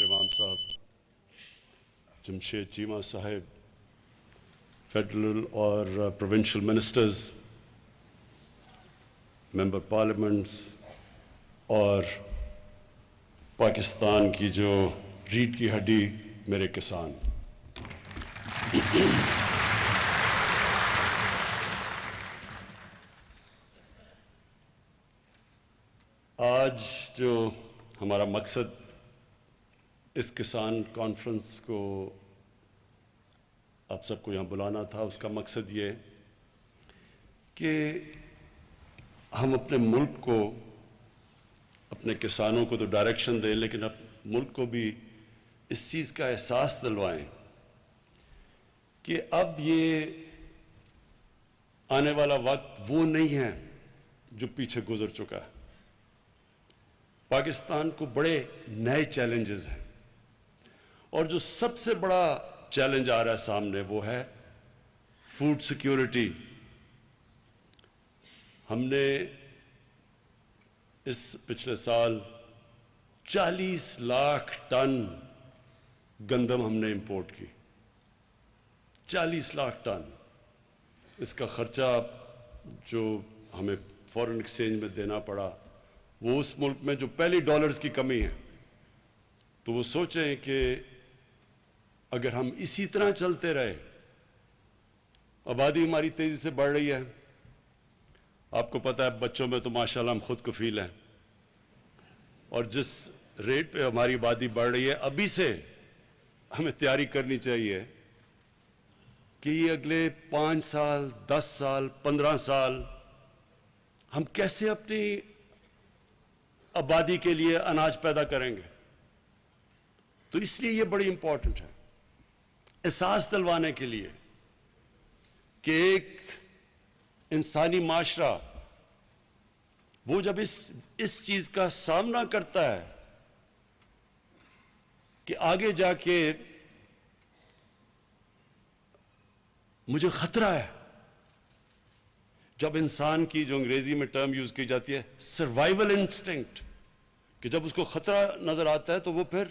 ظفر امام صاحب, جمشید چیمہ صاحب, فیڈرل اور پروونشل منسٹرز, ممبر پارلیمنٹس اور پاکستان کی جو ریڑھ کی ہڈی میرے کسان. آج جو ہمارا مقصد اس کسان کانفرنس کو آپ سب کو یہاں بلانا تھا, اس کا مقصد یہ کہ ہم اپنے ملک کو, اپنے کسانوں کو تو ڈائریکشن دیں, لیکن ملک کو بھی اس چیز کا احساس دلوائیں کہ اب یہ آنے والا وقت وہ نہیں ہے جو پیچھے گزر چکا ہے. پاکستان کو بڑے نئے چیلنجز ہیں, اور جو سب سے بڑا چیلنج آ رہا ہے سامنے وہ ہے فوڈ سیکیورٹی. ہم نے اس پچھلے سال 40 لاکھ ٹن گندم ہم نے امپورٹ کی. 40 لاکھ ٹن. اس کا خرچہ جو ہمیں فورن ایکسچینج میں دینا پڑا وہ اس ملک میں جو پہلی ڈالرز کی کمی ہے, تو وہ سوچیں کہ اگر ہم اسی طرح چلتے رہے, آبادی ہماری تیزی سے بڑھ رہی ہے, آپ کو پتہ ہے بچوں میں تو ماشاءاللہ ہم خود کفیل ہیں, اور جس ریٹ پہ ہماری آبادی بڑھ رہی ہے ابھی سے ہمیں تیاری کرنی چاہیے کہ یہ اگلے 5 سال, 10 سال, 15 سال ہم کیسے اپنی آبادی کے لیے اناج پیدا کریں گے. تو اس لیے یہ بڑی امپورٹنٹ ہے احساس دلوانے کے لیے کہ ایک انسانی معاشرہ وہ جب اس چیز کا سامنا کرتا ہے کہ آگے جا کے مجھے خطرہ ہے, جب انسان کی جو انگریزی میں ٹرم یوز کی جاتی ہے سروائیول انسٹنکٹ, کہ جب اس کو خطرہ نظر آتا ہے تو وہ پھر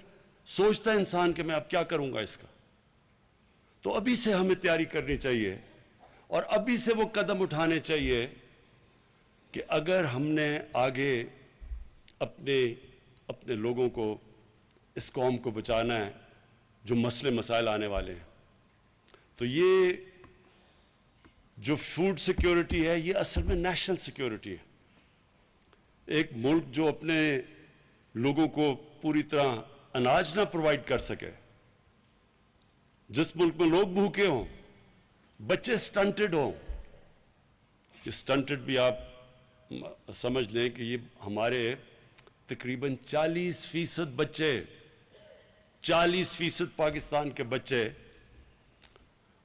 سوچتا ہے انسان کہ میں اب کیا کروں گا اس کا. تو ابھی سے ہمیں تیاری کرنی چاہیے اور ابھی سے وہ قدم اٹھانے چاہیے کہ اگر ہم نے آگے اپنے لوگوں کو, اس قوم کو بچانا ہے جو مسئلے مسائل آنے والے ہیں. تو یہ جو فوڈ سیکیورٹی ہے یہ اصل میں نیشنل سیکیورٹی ہے. ایک ملک جو اپنے لوگوں کو پوری طرح اناج نہ پرووائڈ کر سکے, جس ملک میں لوگ بھوکے ہوں, بچے سٹنٹڈ ہوں, یہ سٹنٹڈ بھی آپ سمجھ لیں کہ یہ ہمارے تقریباً 40% بچے, 40% پاکستان کے بچے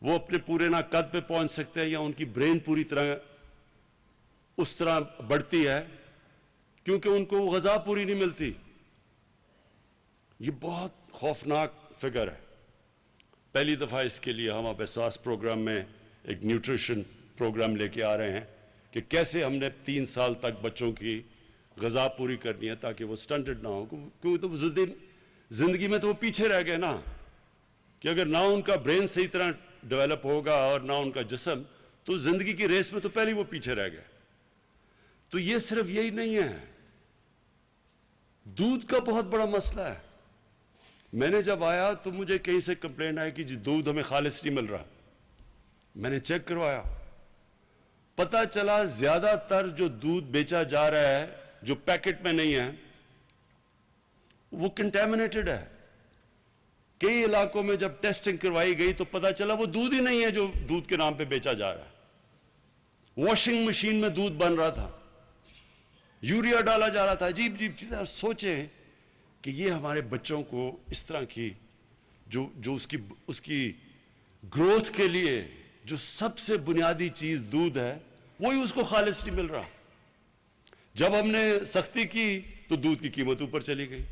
وہ اپنے پورے نہ قد پہ پہنچ سکتے ہیں یا ان کی برین پوری طرح اس طرح بڑھتی ہے کیونکہ ان کو غذا پوری نہیں ملتی. یہ بہت خوفناک فگر ہے. پہلی دفعہ اس کے لیے ہم اب احساس پروگرام میں ایک نیوٹریشن پروگرام لے کے آ رہے ہیں کہ کیسے ہم نے 3 سال تک بچوں کی غذا پوری کرنی ہے تاکہ وہ سٹنٹڈ نہ ہو, کیونکہ تو زندگی میں تو وہ پیچھے رہ گئے نا, کہ اگر نہ ان کا برین صحیح طرح ڈیولپ ہوگا اور نہ ان کا جسم, تو زندگی کی ریس میں تو پہلے وہ پیچھے رہ گئے. تو یہ صرف یہی نہیں ہے, دودھ کا بہت بڑا مسئلہ ہے. میں نے جب آیا تو مجھے کہیں سے کمپلین آئی کہ جی دودھ ہمیں خالص نہیں مل رہا. میں نے چیک کروایا, پتہ چلا زیادہ تر جو دودھ بیچا جا رہا ہے جو پیکٹ میں نہیں ہے وہ کنٹامنیٹڈ ہے. کئی علاقوں میں جب ٹیسٹنگ کروائی گئی تو پتہ چلا وہ دودھ ہی نہیں ہے جو دودھ کے نام پہ بیچا جا رہا ہے. واشنگ مشین میں دودھ بن رہا تھا, یوریا ڈالا جا رہا تھا, عجیب عجیب چیزیں. سوچیں کہ یہ ہمارے بچوں کو اس طرح کی جو اس کی گروتھ کے لیے جو سب سے بنیادی چیز دودھ ہے وہی اس کو خالص نہیں مل رہا. جب ہم نے سختی کی تو دودھ کی قیمت اوپر چلی گئی.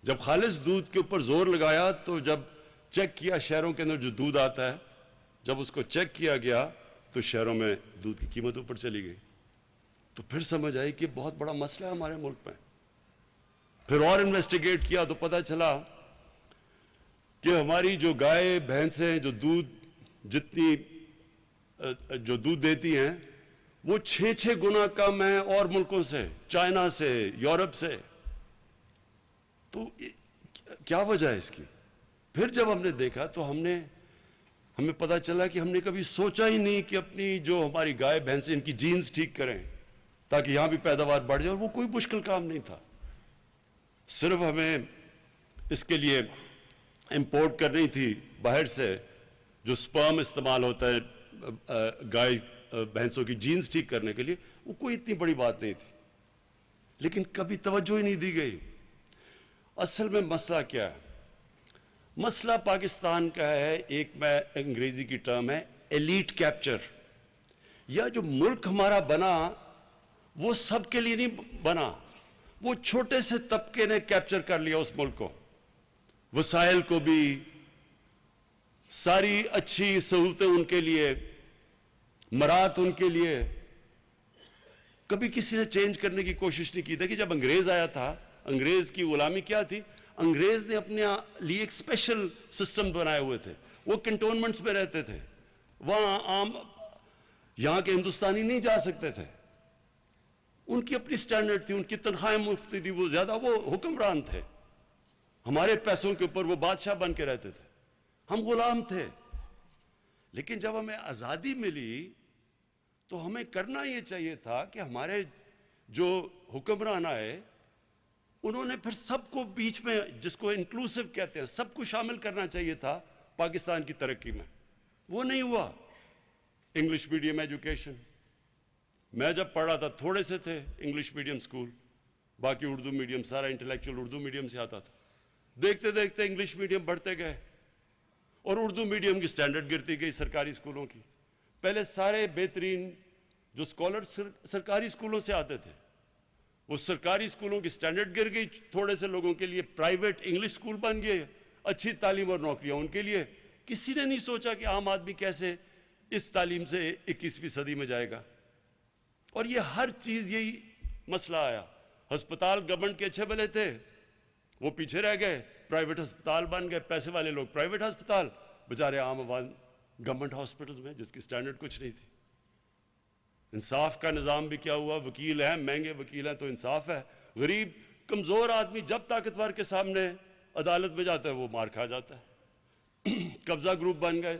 جب خالص دودھ کے اوپر زور لگایا تو جب چیک کیا شہروں کے اندر جو دودھ آتا ہے, جب اس کو چیک کیا گیا تو شہروں میں دودھ کی قیمت اوپر چلی گئی. تو پھر سمجھ آئی کہ بہت بڑا مسئلہ ہے ہمارے ملک میں. پھر اور انویسٹیگیٹ کیا تو پتہ چلا کہ ہماری جو گائے بھینسیں جو دودھ دیتی ہیں وہ 6 گنا کم ہیں اور ملکوں سے، چائنا سے، یورپ سے. تو کیا وجہ ہے اس کی؟ پھر جب ہم نے دیکھا تو ہمیں پتا چلا کہ ہم نے کبھی سوچا ہی نہیں کہ اپنی جو ہماری گائے بھینسیں ان کی جینز ٹھیک کریں تاکہ یہاں بھی پیداوار بڑھ جائے. اور وہ کوئی مشکل کام نہیں تھا، صرف ہمیں اس کے لیے امپورٹ کرنی تھی باہر سے جو سپرم استعمال ہوتا ہے گائے بھینسوں کی جینز ٹھیک کرنے کے لیے. وہ کوئی اتنی بڑی بات نہیں تھی، لیکن کبھی توجہ ہی نہیں دی گئی. اصل میں مسئلہ کیا ہے؟ مسئلہ پاکستان کا ہے، ایک میں انگریزی کی ٹرم ہے ایلیٹ کیپچر. یا جو ملک ہمارا بنا وہ سب کے لیے نہیں بنا، وہ چھوٹے سے طبقے نے کیپچر کر لیا اس ملک کو، وسائل کو بھی، ساری اچھی سہولتیں ان کے لیے، مرات ان کے لیے. کبھی کسی نے چینج کرنے کی کوشش نہیں کی. دیکھیں جب انگریز آیا تھا، انگریز کی غلامی کیا تھی؟ انگریز نے اپنے لیے ایک اسپیشل سسٹم بنائے ہوئے تھے. وہ کنٹونمنٹس میں رہتے تھے، وہاں عام یہاں کے ہندوستانی نہیں جا سکتے تھے. ان کی اپنی سٹینڈرڈ تھی، ان کی تنخواہیں مفت تھی، وہ زیادہ وہ حکمران تھے. ہمارے پیسوں کے اوپر وہ بادشاہ بن کے رہتے تھے، ہم غلام تھے. لیکن جب ہمیں آزادی ملی تو ہمیں کرنا یہ چاہیے تھا کہ ہمارے جو حکمران آئے انہوں نے پھر سب کو بیچ میں، جس کو انکلوسیو کہتے ہیں، سب کو شامل کرنا چاہیے تھا پاکستان کی ترقی میں. وہ نہیں ہوا. انگلش میڈیم ایجوکیشن، میں جب پڑھ رہا تھا تھوڑے سے تھے انگلش میڈیم سکول، باقی اردو میڈیم، سارا انٹلیکچوئل اردو میڈیم سے آتا تھا. دیکھتے دیکھتے انگلش میڈیم بڑھتے گئے اور اردو میڈیم کی سٹینڈرڈ گرتی گئی سرکاری سکولوں کی. پہلے سارے بہترین جو اسکالر سرکاری سکولوں سے آتے تھے، وہ سرکاری سکولوں کی سٹینڈرڈ گر گئی. تھوڑے سے لوگوں کے لیے پرائیویٹ انگلش سکول بن گئے، اچھی تعلیم اور نوکریاں ان کے لیے. کسی نے نہیں سوچا کہ عام آدمی کیسے اس تعلیم سے 21ویں صدی میں جائے گا. اور یہ ہر چیز یہی مسئلہ آیا. ہسپتال گورنمنٹ کے اچھے بھلے تھے، وہ پیچھے رہ گئے، پرائیویٹ ہسپتال بن گئے. پیسے والے لوگ پرائیویٹ ہسپتال، بچارے عام عوام گورنمنٹ ہاسپٹلز میں جس کی سٹینڈرڈ کچھ نہیں تھی. انصاف کا نظام بھی کیا ہوا؟ وکیل ہیں، مہنگے وکیل ہیں تو انصاف ہے. غریب کمزور آدمی جب طاقتور کے سامنے عدالت میں جاتا ہے وہ مار کھا جاتا ہے. قبضہ گروپ بن گئے،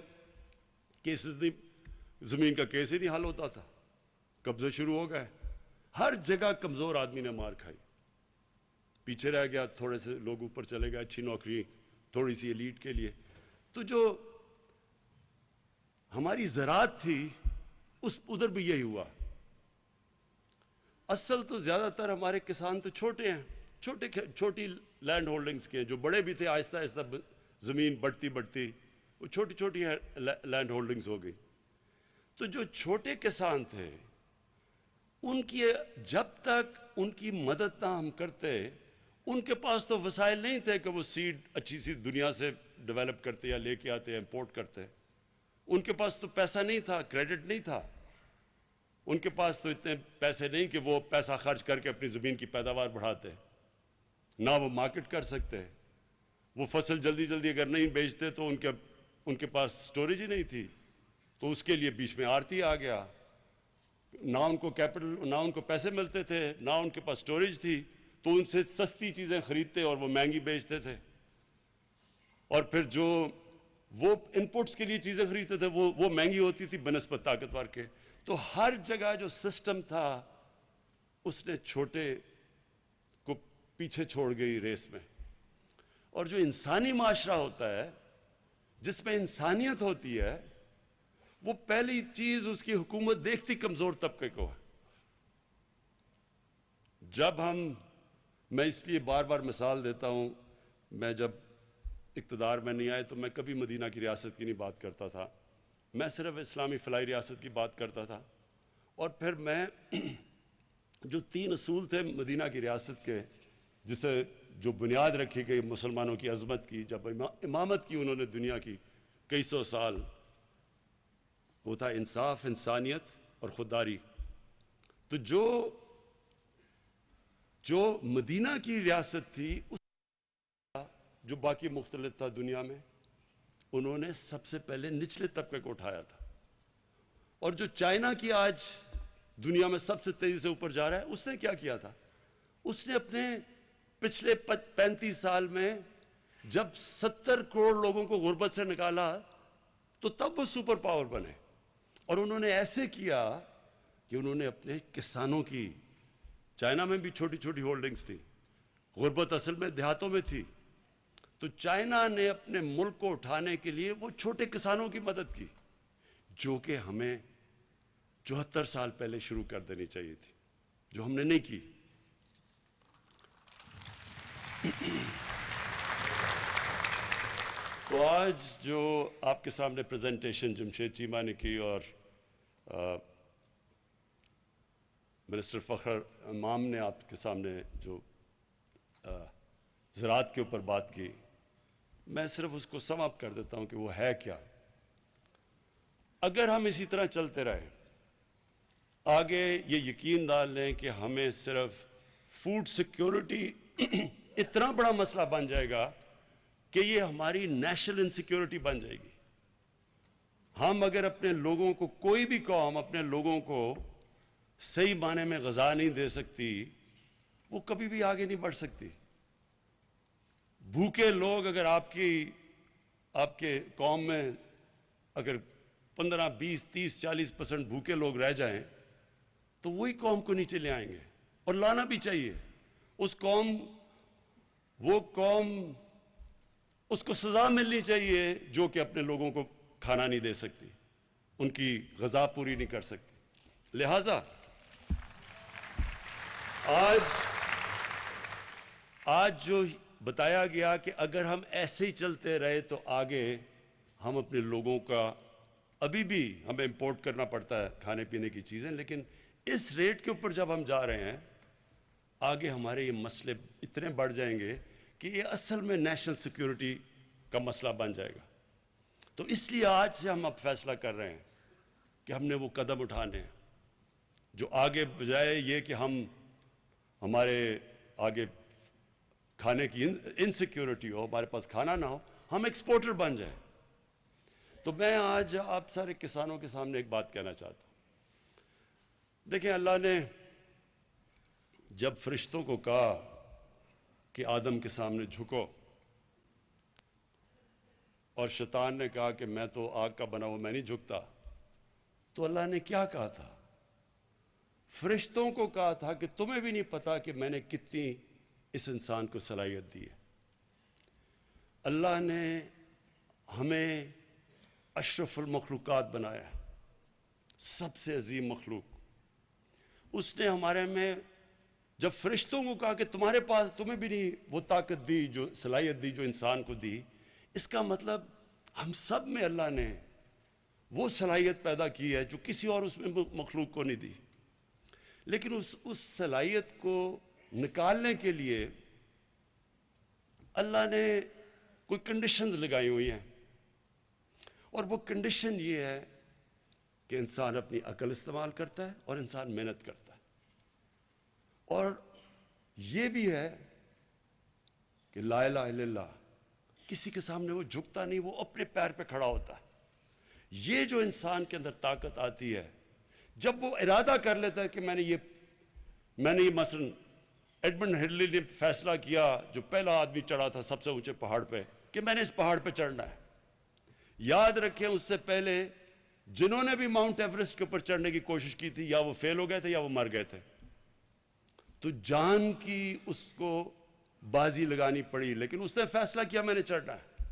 کیسز نہیں، زمین کا کیس ہی نہیں حل ہوتا تھا، قبضے شروع ہو گئے. ہر جگہ کمزور آدمی نے مار کھائی، پیچھے رہ گیا. تھوڑے سے لوگ اوپر چلے گئے، اچھی نوکری تھوڑی سی ایلیٹ کے لیے. تو جو ہماری زراعت تھی ادھر بھی یہی ہوا. اصل تو زیادہ تر ہمارے کسان تو چھوٹے ہیں، چھوٹی لینڈ ہولڈنگز کے، جو بڑے بھی تھے آہستہ آہستہ زمین بڑھتی وہ چھوٹی لینڈ ہولڈنگز ہو گئی. تو جو چھوٹے کسان تھے ان کی جب تک ان کی مدد نہ ہم کرتے، ان کے پاس تو وسائل نہیں تھے کہ وہ سیڈ اچھی سی دنیا سے ڈیولپ کرتے یا لے کے آتے، امپورٹ کرتے. ان کے پاس تو پیسہ نہیں تھا، کریڈٹ نہیں تھا. ان کے پاس تو اتنے پیسے نہیں کہ وہ پیسہ خرچ کر کے اپنی زمین کی پیداوار بڑھاتے، نہ وہ مارکیٹ کر سکتے. وہ فصل جلدی اگر نہیں بیچتے تو ان کے پاس سٹوریج ہی نہیں تھی. تو اس کے لیے بیچ میں آڑتی آ گیا. نہ ان کو کیپٹل، نہ ان کو پیسے ملتے تھے، نہ ان کے پاس سٹوریج تھی. تو ان سے سستی چیزیں خریدتے اور وہ مہنگی بیچتے تھے. اور پھر جو وہ انپوٹس کے لیے چیزیں خریدتے تھے وہ مہنگی ہوتی تھی بنسبت طاقتور کے. تو ہر جگہ جو سسٹم تھا اس نے چھوٹے کو پیچھے چھوڑ گئی ریس میں. اور جو انسانی معاشرہ ہوتا ہے جس میں انسانیت ہوتی ہے، وہ پہلی چیز اس کی حکومت دیکھتی کمزور طبقے کو. میں اس لیے بار بار مثال دیتا ہوں، میں جب اقتدار میں نہیں آئے تو میں کبھی مدینہ کی ریاست کی نہیں بات کرتا تھا، میں صرف اسلامی فلاحی ریاست کی بات کرتا تھا. اور پھر میں جو 3 اصول تھے مدینہ کی ریاست کے، جسے جو بنیاد رکھی گئی مسلمانوں کی عظمت کی، جب امامت کی انہوں نے دنیا کی کئی سو سال، وہ تھا انصاف، انسانیت اور خودداری. تو جو جو مدینہ کی ریاست تھی اس جو باقی مختلف تھا دنیا میں، انہوں نے سب سے پہلے نچلے طبقے کو اٹھایا تھا. اور جو چائنا کی آج دنیا میں سب سے تیزی سے اوپر جا رہا ہے، اس نے کیا کیا تھا؟ اس نے اپنے پچھلے 35 سال میں جب 70 کروڑ لوگوں کو غربت سے نکالا تو تب وہ سپر پاور بنے. اور انہوں نے ایسے کیا کہ انہوں نے اپنے کسانوں کی، چائنا میں بھی چھوٹی چھوٹی ہولڈنگز تھی، غربت اصل میں دیہاتوں میں تھی، تو چائنا نے اپنے ملک کو اٹھانے کے لیے وہ چھوٹے کسانوں کی مدد کی، جو کہ ہمیں 74 سال پہلے شروع کر دینی چاہیے تھی، جو ہم نے نہیں کی. تو آج جو آپ کے سامنے پریزنٹیشن جمشید چیمہ نے کی اور منسٹر فخر امام نے آپ کے سامنے جو زراعت کے اوپر بات کی، میں صرف اس کو سم اپ کر دیتا ہوں کہ وہ ہے کیا. اگر ہم اسی طرح چلتے رہے آگے، یہ یقین ڈال لیں کہ ہمیں صرف فوڈ سیکیورٹی اتنا بڑا مسئلہ بن جائے گا کہ یہ ہماری نیشنل انسیکیورٹی بن جائے گی. ہم اگر اپنے لوگوں کو، کوئی بھی قوم اپنے لوگوں کو صحیح معنی میں غذا نہیں دے سکتی، وہ کبھی بھی آگے نہیں بڑھ سکتی. بھوکے لوگ اگر آپ کے قوم میں اگر 15 20 30 40% بھوکے لوگ رہ جائیں تو وہی قوم کو نیچے لے آئیں گے. اور لانا بھی چاہیے. وہ قوم اس کو سزا ملنی چاہیے جو کہ اپنے لوگوں کو کھانا نہیں دے سکتی، ان کی غذا پوری نہیں کر سکتی. لہٰذا آج جو بتایا گیا کہ اگر ہم ایسے ہی چلتے رہے تو آگے ہم اپنے لوگوں کا، ابھی بھی ہمیں امپورٹ کرنا پڑتا ہے کھانے پینے کی چیزیں، لیکن اس ریٹ کے اوپر جب ہم جا رہے ہیں آگے ہمارے یہ مسئلے اتنے بڑھ جائیں گے کہ یہ اصل میں نیشنل سیکیورٹی کا مسئلہ بن جائے گا. تو اس لیے آج سے ہم اب فیصلہ کر رہے ہیں کہ ہم نے وہ قدم اٹھانے ہیں جو آگے بجائے یہ کہ ہمارے آگے کھانے کی انسیکیورٹی ہو، ہمارے پاس کھانا نہ ہو، ہم ایکسپورٹر بن جائیں. تو میں آج آپ سارے کسانوں کے سامنے ایک بات کہنا چاہتا ہوں. دیکھیں، اللہ نے جب فرشتوں کو کہا کہ آدم کے سامنے جھکو، اور شیطان نے کہا کہ میں تو آگ کا بنا ہوا، میں نہیں جھکتا، تو اللہ نے کیا کہا تھا؟ فرشتوں کو کہا تھا کہ تمہیں بھی نہیں پتا کہ میں نے کتنی اس انسان کو صلاحیت دی ہے. اللہ نے ہمیں اشرف المخلوقات بنایا ہے، سب سے عظیم مخلوق. اس نے ہمارے میں جب فرشتوں کو کہا کہ تمہارے پاس، تمہیں بھی نہیں وہ طاقت دی، جو صلاحیت دی جو انسان کو دی، اس کا مطلب ہم سب میں اللہ نے وہ صلاحیت پیدا کی ہے جو کسی اور اس میں مخلوق کو نہیں دی. لیکن اس صلاحیت کو نکالنے کے لیے اللہ نے کوئی کنڈیشنز لگائی ہوئی ہیں، اور وہ کنڈیشن یہ ہے کہ انسان اپنی عقل استعمال کرتا ہے اور انسان محنت کرتا ہے. اور یہ بھی ہے کہ لا الہ الا اللہ، کسی کے سامنے وہ جھکتا نہیں، وہ اپنے پیر پہ کھڑا ہوتا ہے. یہ جو انسان کے اندر طاقت آتی ہے جب وہ ارادہ کر لیتا ہے کہ میں نے یہ مثلا ایڈمنڈ ہلری نے فیصلہ کیا، جو پہلا آدمی چڑھا تھا سب سے اونچے پہاڑ پہ، کہ میں نے اس پہاڑ پہ چڑھنا ہے. یاد رکھیں اس سے پہلے جنہوں نے بھی ماؤنٹ ایوریسٹ کے اوپر چڑھنے کی کوشش کی تھی، یا وہ فیل ہو گئے تھے یا وہ مر گئے تھے. تو جان کی اس کو بازی لگانی پڑی، لیکن اس نے فیصلہ کیا میں نے چڑھنا ہے.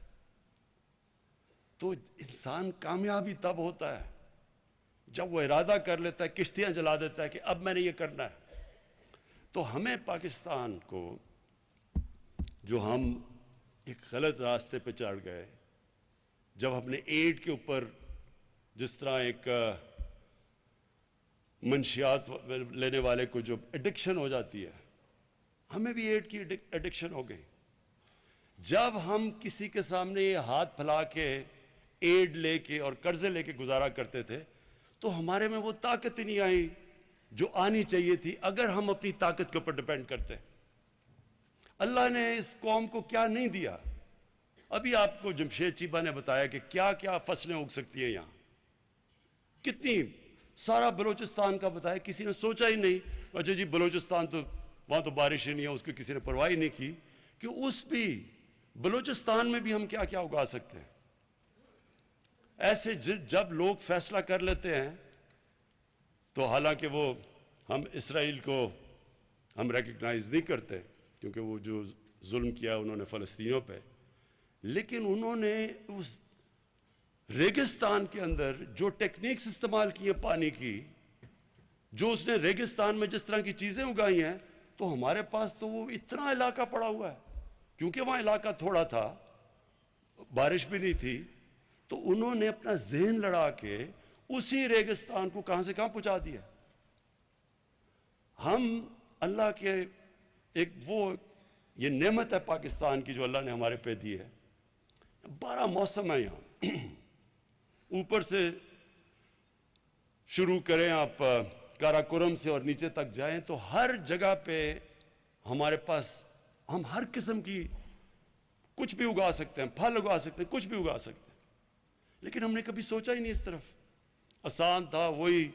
تو انسان کامیابی تب ہوتا ہے جب وہ ارادہ کر لیتا ہے، کشتیاں جلا دیتا ہے کہ اب میں نے یہ کرنا ہے. تو ہمیں پاکستان کو، جو ہم ایک غلط راستے پہ چڑھ گئے، جب ہم نے ایڈ کے اوپر جس طرح ایک منشیات لینے والے کو جو ایڈکشن ہو جاتی ہے، ہمیں بھی ایڈ کی ایڈکشن ہو گئی. جب ہم کسی کے سامنے یہ ہاتھ پھیلا کے ایڈ لے کے اور قرضے لے کے گزارا کرتے تھے تو ہمارے میں وہ طاقت ہی نہیں آئی جو آنی چاہیے تھی اگر ہم اپنی طاقت کے اوپر ڈیپینڈ کرتے. اللہ نے اس قوم کو کیا نہیں دیا. ابھی آپ کو جمشید چیبہ نے بتایا کہ کیا کیا فصلیں اگ سکتی ہیں یہاں, کتنی, سارا بلوچستان کا بتایا. کسی نے سوچا ہی نہیں, اچھا جی بلوچستان تو وہاں تو بارش ہی نہیں ہے, اس کو کسی نے پرواہ ہی نہیں کی کہ اس بھی بلوچستان میں بھی ہم کیا کیا اگا سکتے ہیں. ایسے جب لوگ فیصلہ کر لیتے ہیں تو حالانکہ وہ ہم اسرائیل کو ہم ریکگنائز نہیں کرتے کیونکہ وہ جو ظلم کیا انہوں نے فلسطینیوں پہ, لیکن انہوں نے اس ریگستان کے اندر جو ٹیکنیکس استعمال کی ہیں پانی کی, جو اس نے ریگستان میں جس طرح کی چیزیں اگائی ہیں, تو ہمارے پاس تو وہ اتنا علاقہ پڑا ہوا ہے کیونکہ وہاں علاقہ تھوڑا تھا, بارش بھی نہیں تھی, تو انہوں نے اپنا ذہن لڑا کے اسی ریگستان کو کہاں سے کہاں پہنچا دیا. ہم اللہ کے ایک وہ یہ نعمت ہے پاکستان کی جو اللہ نے ہمارے پہ دی ہے. 12 موسم ہے یہاں, اوپر سے شروع کریں آپ کاراکورم سے اور نیچے تک جائیں تو ہر جگہ پہ ہمارے پاس ہم ہر قسم کی کچھ بھی اگا سکتے ہیں, پھل اگا سکتے ہیں, کچھ بھی اگا سکتے ہیں. لیکن ہم نے کبھی سوچا ہی نہیں اس طرف. آسان تھا وہی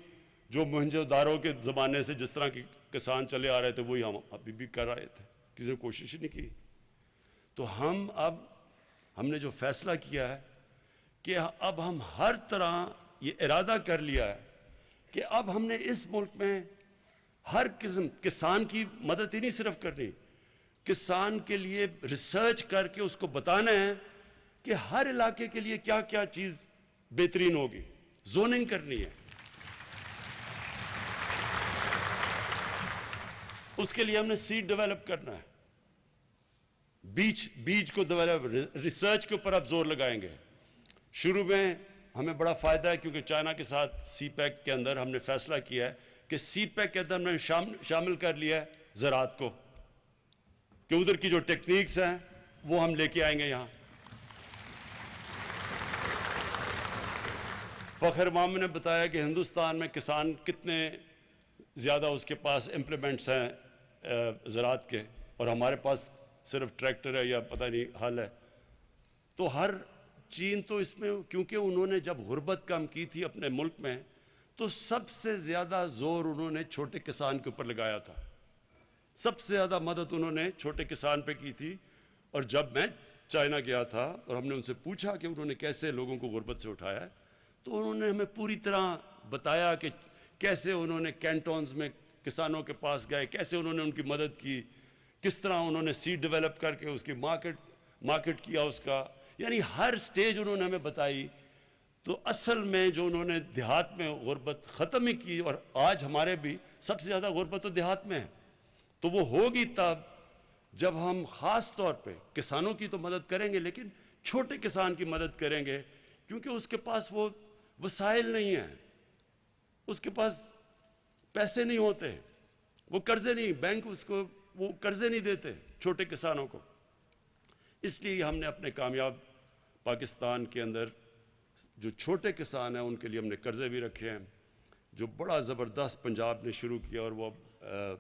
جو موہنجو داڑو کے زمانے سے جس طرح کے کسان چلے آ رہے تھے وہی ہم ابھی بھی کر رہے تھے, کسی نے کوشش ہی نہیں کی. تو ہم نے جو فیصلہ کیا ہے کہ اب ہم ہر طرح یہ ارادہ کر لیا ہے کہ اب ہم نے اس ملک میں ہر قسم کسان کی مدد ہی نہیں صرف کرنی, کسان کے لیے ریسرچ کر کے اس کو بتانا ہے کہ ہر علاقے کے لیے کیا کیا چیز بہترین ہوگی, زوننگ کرنی ہے. اس کے لیے ہم نے سیڈ ڈیولپ کرنا ہے, بیج کو ڈیولپ, ریسرچ کے اوپر اب زور لگائیں گے. شروع میں ہمیں بڑا فائدہ ہے کیونکہ چائنا کے ساتھ سی پیک کے اندر ہم نے فیصلہ کیا ہے کہ سی پیک کے اندر ہم نے شامل کر لیا ہے زراعت کو, کہ ادھر کی جو ٹیکنیکس ہیں وہ ہم لے کے آئیں گے یہاں. فخر امام نے بتایا کہ ہندوستان میں کسان کتنے زیادہ اس کے پاس امپلیمنٹس ہیں زراعت کے, اور ہمارے پاس صرف ٹریکٹر ہے یا پتہ نہیں حل ہے. تو ہر چین تو اس میں کیونکہ انہوں نے جب غربت کم کی تھی اپنے ملک میں تو سب سے زیادہ زور انہوں نے چھوٹے کسان کے اوپر لگایا تھا, سب سے زیادہ مدد انہوں نے چھوٹے کسان پہ کی تھی. اور جب میں چائنا گیا تھا اور ہم نے ان سے پوچھا کہ انہوں نے کیسے لوگوں کو غربت سے اٹھایا ہے, تو انہوں نے ہمیں پوری طرح بتایا کہ کیسے انہوں نے کینٹونز میں کسانوں کے پاس گئے, کیسے انہوں نے ان کی مدد کی, کس طرح انہوں نے سیڈ ڈیولپ کر کے اس کی مارکیٹ کیا اس کا, یعنی ہر سٹیج انہوں نے ہمیں بتائی. تو اصل میں جو انہوں نے دیہات میں غربت ختم ہی کی, اور آج ہمارے بھی سب سے زیادہ غربت تو دیہات میں ہے, تو وہ ہوگی تب جب ہم خاص طور پہ کسانوں کی تو مدد کریں گے لیکن چھوٹے کسان کی مدد کریں گے, کیونکہ اس کے پاس وہ وسائل نہیں ہیں, اس کے پاس پیسے نہیں ہوتے, وہ قرضے نہیں, بینک اس کو وہ قرضے نہیں دیتے چھوٹے کسانوں کو. اس لیے ہم نے اپنے کامیاب پاکستان کے اندر جو چھوٹے کسان ہیں ان کے لیے ہم نے قرضے بھی رکھے ہیں, جو بڑا زبردست پنجاب نے شروع کیا اور وہ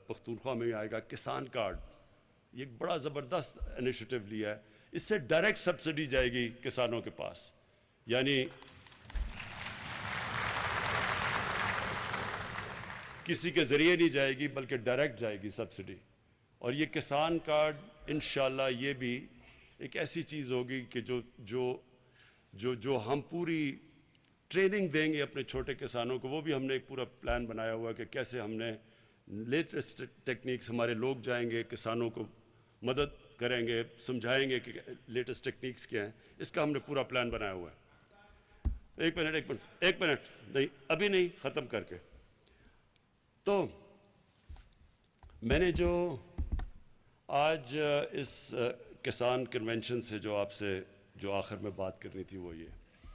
پختونخوا میں ہی آئے گا, کسان کارڈ, یہ ایک بڑا زبردست انیشیٹو لیا ہے. اس سے ڈائریکٹ سبسڈی جائے گی کسانوں کے پاس, یعنی کسی کے ذریعے نہیں جائے گی بلکہ ڈائریکٹ جائے گی سبسڈی. اور یہ کسان کارڈ انشاءاللہ یہ بھی ایک ایسی چیز ہوگی کہ جو ہم پوری ٹریننگ دیں گے اپنے چھوٹے کسانوں کو, وہ بھی ہم نے ایک پورا پلان بنایا ہوا کہ کیسے ہم نے لیٹسٹ ٹیکنیکس, ہمارے لوگ جائیں گے کسانوں کو مدد کریں گے, سمجھائیں گے کہ لیٹسٹ ٹیکنیکس کیا ہیں, اس کا ہم نے پورا پلان بنایا ہوا ہے. ایک منٹ نہیں, ابھی نہیں, ختم کر کے. تو میں نے جو آج اس کسان کنونشن سے جو آپ سے جو آخر میں بات کرنی تھی وہ یہ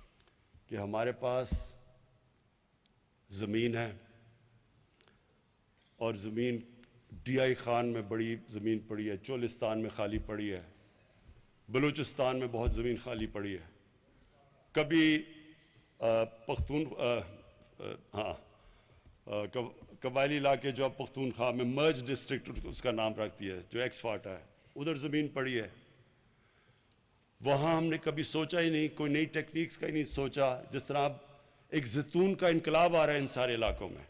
کہ ہمارے پاس زمین ہے, اور زمین ڈی آئی خان میں بڑی زمین پڑی ہے, چولستان میں خالی پڑی ہے, بلوچستان میں بہت زمین خالی پڑی ہے. کبھی قبائلی علاقے جو اب پختونخوا میں مرج ڈسٹرکٹ اس کا نام رکھتی ہے, جو ایکس فاٹا ہے, ادھر زمین پڑی ہے. وہاں ہم نے کبھی سوچا ہی نہیں, کوئی نئی ٹیکنیکس کا ہی نہیں سوچا. جس طرح اب ایک زیتون کا انقلاب آ رہا ہے ان سارے علاقوں میں.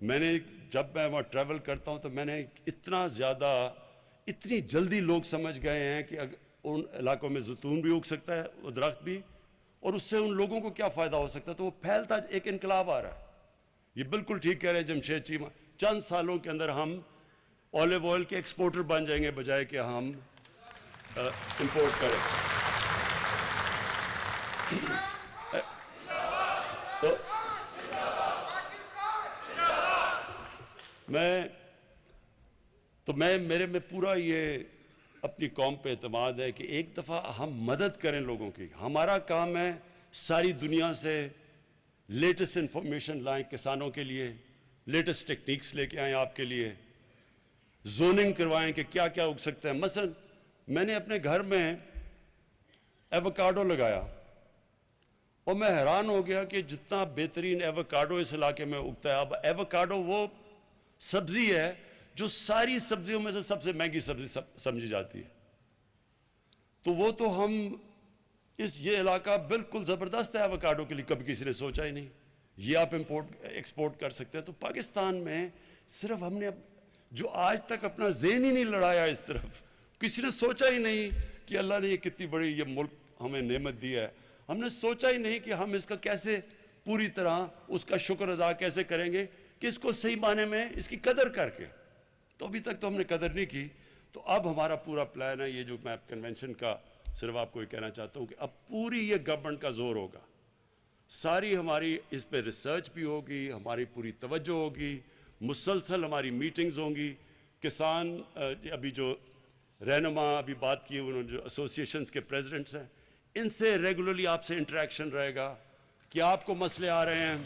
میں نے جب میں وہاں ٹریول کرتا ہوں تو میں نے اتنا زیادہ, اتنی جلدی لوگ سمجھ گئے ہیں کہ ان علاقوں میں زیتون بھی اگ سکتا ہے, وہ درخت بھی, اور اس سے ان لوگوں کو کیا فائدہ ہو سکتا ہے. تو وہ پھیلتا ایک انقلاب آ رہا ہے. یہ بالکل ٹھیک کہہ رہے ہیں جمشید چیمہ, چند سالوں کے اندر ہم اولیو آئل کے ایکسپورٹر بن جائیں گے بجائے کہ ہم امپورٹ کریں. تو میرے میں پورا یہ اپنی قوم پہ اعتماد ہے کہ ایک دفعہ ہم مدد کریں لوگوں کی. ہمارا کام ہے ساری دنیا سے لیٹسٹ انفارمیشن لائیں کسانوں کے لیے, لیٹسٹ ٹیکنیکس لے کے آئیں آپ کے لیے, زوننگ کروائیں کہ کیا کیا اگ سکتا ہے. مثلا میں نے اپنے گھر میں ایووکاڈو لگایا اور میں حیران ہو گیا کہ جتنا بہترین ایووکاڈو اس علاقے میں اگتا ہے. اب ایووکاڈو وہ سبزی ہے جو ساری سبزیوں میں سے سب سے مہنگی سبزی سمجھی جاتی ہے. تو وہ تو ہم یہ علاقہ بالکل زبردست ہے ایووکاڈو کے لیے, کبھی کسی نے سوچا ہی نہیں. یہ آپ ایکسپورٹ کر سکتے ہیں. تو پاکستان میں صرف ہم نے جو آج تک اپنا ذہن ہی نہیں لڑایا اس طرف, کسی نے سوچا ہی نہیں کہ اللہ نے یہ کتنی بڑی یہ ملک ہمیں نعمت دی ہے. ہم نے سوچا ہی نہیں کہ ہم اس کا کیسے پوری طرح اس کا شکر ادا کیسے کریں گے کہ اس کو صحیح معنی میں اس کی قدر کر کے. تو ابھی تک تو ہم نے قدر نہیں کی. تو اب ہمارا پورا پلان ہے, یہ جو میں کنونشن کا صرف آپ کو یہ کہنا چاہتا ہوں کہ اب پوری یہ گورنمنٹ کا زور ہوگا, ساری ہماری اس پہ ریسرچ بھی ہوگی, ہماری پوری توجہ ہوگی, مسلسل ہماری میٹنگز ہوں گی. کسان ابھی جو رہنما ابھی بات کی انہوں نے, جو ایسوسیشنز کے پریزیڈنٹس ہیں, ان سے ریگولرلی آپ سے انٹریکشن رہے گا کہ آپ کو مسئلے آ رہے ہیں,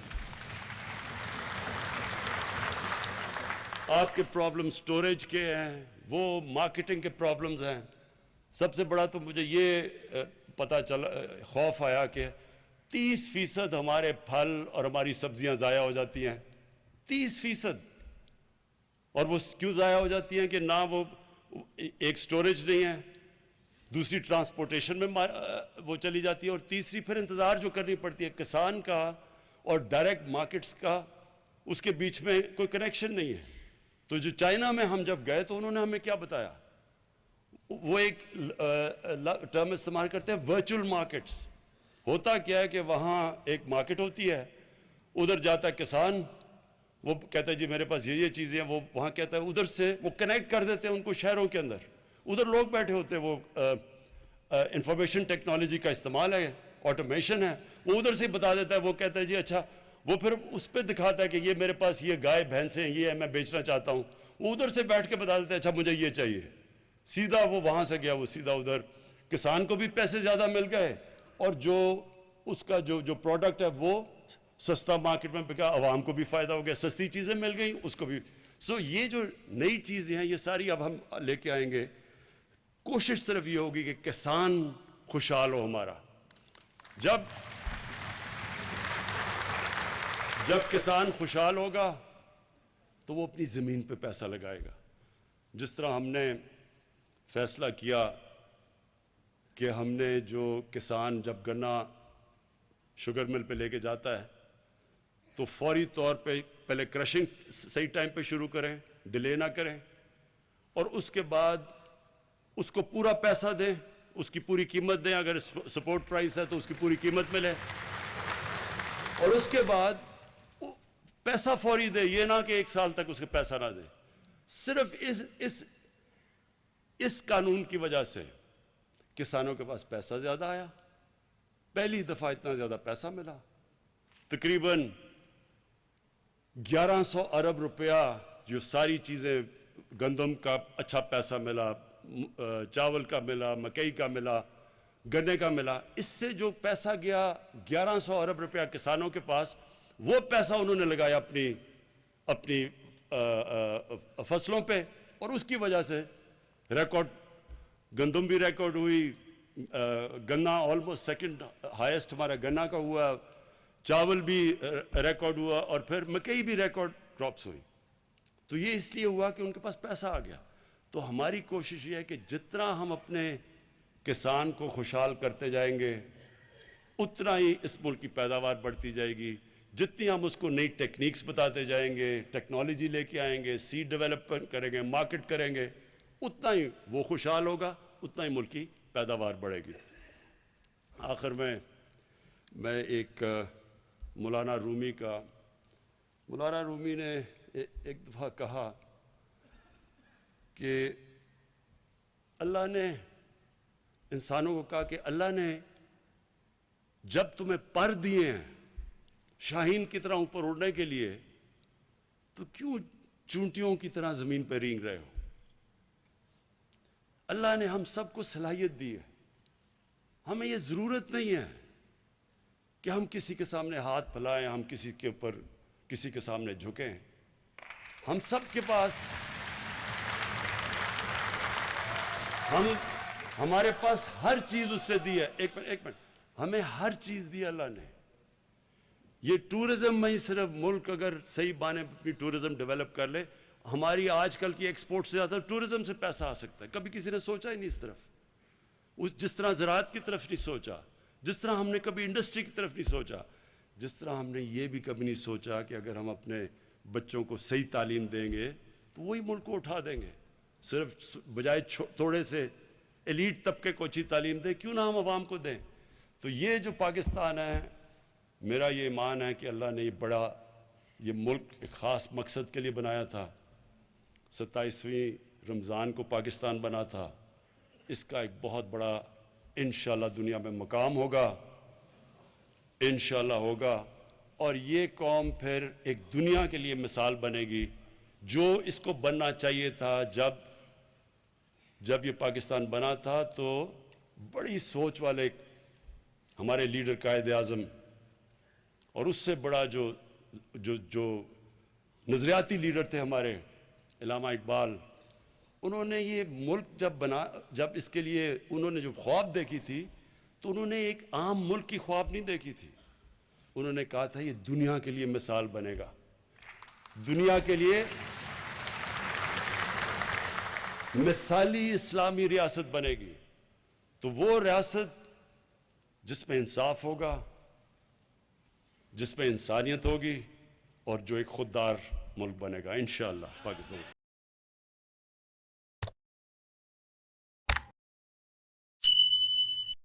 آپ کے پرابلم سٹوریج کے ہیں, وہ مارکیٹنگ کے پرابلمز ہیں. سب سے بڑا تو مجھے یہ پتہ چلا, خوف آیا کہ 30% ہمارے پھل اور ہماری سبزیاں ضائع ہو جاتی ہیں. 30%. اور وہ کیوں ضائع ہو جاتی ہیں کہ نہ وہ ایک سٹوریج نہیں ہے, دوسری ٹرانسپورٹیشن میں وہ چلی جاتی ہے, اور تیسری پھر انتظار جو کرنی پڑتی ہے کسان کا اور ڈائریکٹ مارکیٹس کا, اس کے بیچ میں کوئی کنیکشن نہیں ہے. تو جو چائنا میں ہم جب گئے تو انہوں نے ہمیں کیا بتایا, وہ ایک ٹرم استعمال کرتے ہیں ورچوئل مارکیٹس. ہوتا کیا ہے کہ وہاں ایک مارکیٹ ہوتی ہے, ادھر جاتا ہے کسان, وہ کہتا ہے جی میرے پاس یہ چیزیں ہیں, وہ وہاں کہتا ہے, ادھر سے وہ کنیکٹ کر دیتے ہیں ان کو شہروں کے اندر. ادھر لوگ بیٹھے ہوتے ہیں, وہ انفارمیشن ٹیکنالوجی کا استعمال ہے, آٹومیشن ہے, وہ ادھر سے بتا دیتا ہے. وہ کہتا ہے جی اچھا, وہ پھر اس پہ دکھاتا ہے کہ یہ میرے پاس یہ گائے بھینسیں ہیں, یہ ہے میں بیچنا چاہتا ہوں. وہ ادھر سے بیٹھ کے بتا دیتا ہے اچھا مجھے یہ چاہیے. سیدھا وہ وہاں سے گیا, وہ سیدھا ادھر, کسان کو بھی پیسے زیادہ مل گئے, اور جو اس کا جو پروڈکٹ ہے وہ سستا مارکیٹ میں بکا, عوام کو بھی فائدہ ہو گیا, سستی چیزیں مل گئیں اس کو بھی. یہ جو نئی چیزیں ہیں یہ ساری اب ہم لے کے آئیں گے. کوشش صرف یہ ہوگی کہ کسان خوشحال ہو ہمارا. جب کسان خوشحال ہوگا تو وہ اپنی زمین پہ پیسہ لگائے گا. جس طرح ہم نے فیصلہ کیا کہ ہم نے جو کسان جب گنا شوگر مل پہ لے کے جاتا ہے تو فوری طور پہ پہلے کرشنگ صحیح ٹائم پہ شروع کریں, ڈیلے نہ کریں, اور اس کے بعد اس کو پورا پیسہ دیں, اس کی پوری قیمت دیں. اگر سپورٹ پرائس ہے تو اس کی پوری قیمت ملے, اور اس کے بعد پیسہ فوری دے, یہ نہ کہ 1 سال تک اس کے پیسہ نہ دے. صرف اس قانون کی وجہ سے کسانوں کے پاس پیسہ زیادہ آیا. پہلی دفعہ اتنا زیادہ پیسہ ملا, تقریباً 1100 ارب روپیہ. جو ساری چیزیں, گندم کا اچھا پیسہ ملا, چاول کا ملا, مکئی کا ملا, گنے کا ملا. اس سے جو پیسہ گیا 1100 ارب روپیہ کسانوں کے پاس, وہ پیسہ انہوں نے لگایا اپنی فصلوں پہ, اور اس کی وجہ سے ریکارڈ گندم بھی ریکارڈ ہوئی, گنا آلموسٹ سیکنڈ ہائیسٹ ہمارا گنا کا ہوا, چاول بھی ریکارڈ ہوا اور پھر مکئی بھی ریکارڈ کراپس ہوئی. تو یہ اس لیے ہوا کہ ان کے پاس پیسہ آ گیا. تو ہماری کوشش یہ ہے کہ جتنا ہم اپنے کسان کو خوشحال کرتے جائیں گے اتنا ہی اس ملک کی پیداوار بڑھتی جائے گی. جتنی ہم اس کو نئی ٹیکنیکس بتاتے جائیں گے، ٹیکنالوجی لے کے آئیں گے، سیڈ ڈیولپمنٹ کریں گے، مارکیٹ کریں گے، اتنا ہی وہ خوشحال ہوگا، اتنا ہی ملک کی پیداوار بڑھے گی. آخر میں ایک مولانا رومی نے ایک دفعہ کہا کہ اللہ نے انسانوں کو کہا کہ اللہ نے جب تمہیں پر دیے ہیں شاہین کی طرح اوپر اڑنے کے لیے تو کیوں چونٹیوں کی طرح زمین پہ رینگ رہے ہو؟ اللہ نے ہم سب کو صلاحیت دی ہے. ہمیں یہ ضرورت نہیں ہے کہ ہم کسی کے سامنے ہاتھ پھیلائیں، ہم کسی کے سامنے جھکیں. ہم سب کے پاس ہمارے پاس ہر چیز اس نے دی ہے. ایک منٹ ہمیں ہر چیز دی اللہ نے. یہ ٹورزم میں ہی صرف ملک اگر صحیح بانے اپنی ٹورزم ڈیولپ کر لے، ہماری آج کل کی ایکسپورٹ سے زیادہ ٹورزم سے پیسہ آ سکتا ہے. کبھی کسی نے سوچا ہی نہیں اس طرف، جس طرح زراعت کی طرف نہیں سوچا، جس طرح ہم نے کبھی انڈسٹری کی طرف نہیں سوچا، جس طرح ہم نے یہ بھی کبھی نہیں سوچا کہ اگر ہم اپنے بچوں کو صحیح تعلیم دیں گے تو وہی ملک کو اٹھا دیں گے. صرف بجائے تھوڑے سے ایلیٹ طبقے کو اچھی تعلیم دیں، کیوں نہ ہم عوام کو دیں. تو یہ جو پاکستان ہے، میرا یہ ایمان ہے کہ اللہ نے یہ ملک ایک خاص مقصد کے لیے بنایا تھا. 27ویں رمضان کو پاکستان بنا تھا. اس کا ایک بہت بڑا انشاءاللہ دنیا میں مقام ہوگا، انشاءاللہ ہوگا. اور یہ قوم پھر ایک دنیا کے لیے مثال بنے گی، جو اس کو بننا چاہیے تھا. جب یہ پاکستان بنا تھا تو بڑی سوچ والے ہمارے لیڈر قائد اعظم اور اس سے بڑا جو نظریاتی لیڈر تھے ہمارے علامہ اقبال، انہوں نے یہ ملک جب اس کے لیے انہوں نے جو خواب دیکھی تھی تو انہوں نے ایک عام ملک کی خواب نہیں دیکھی تھی. انہوں نے کہا تھا یہ دنیا کے لیے مثال بنے گا، دنیا کے لیے مثالی اسلامی ریاست بنے گی. تو وہ ریاست جس میں انصاف ہوگا، جس میں انسانیت ہوگی، اور جو ایک خوددار ملک بنے گا انشاءاللہ پاکستان.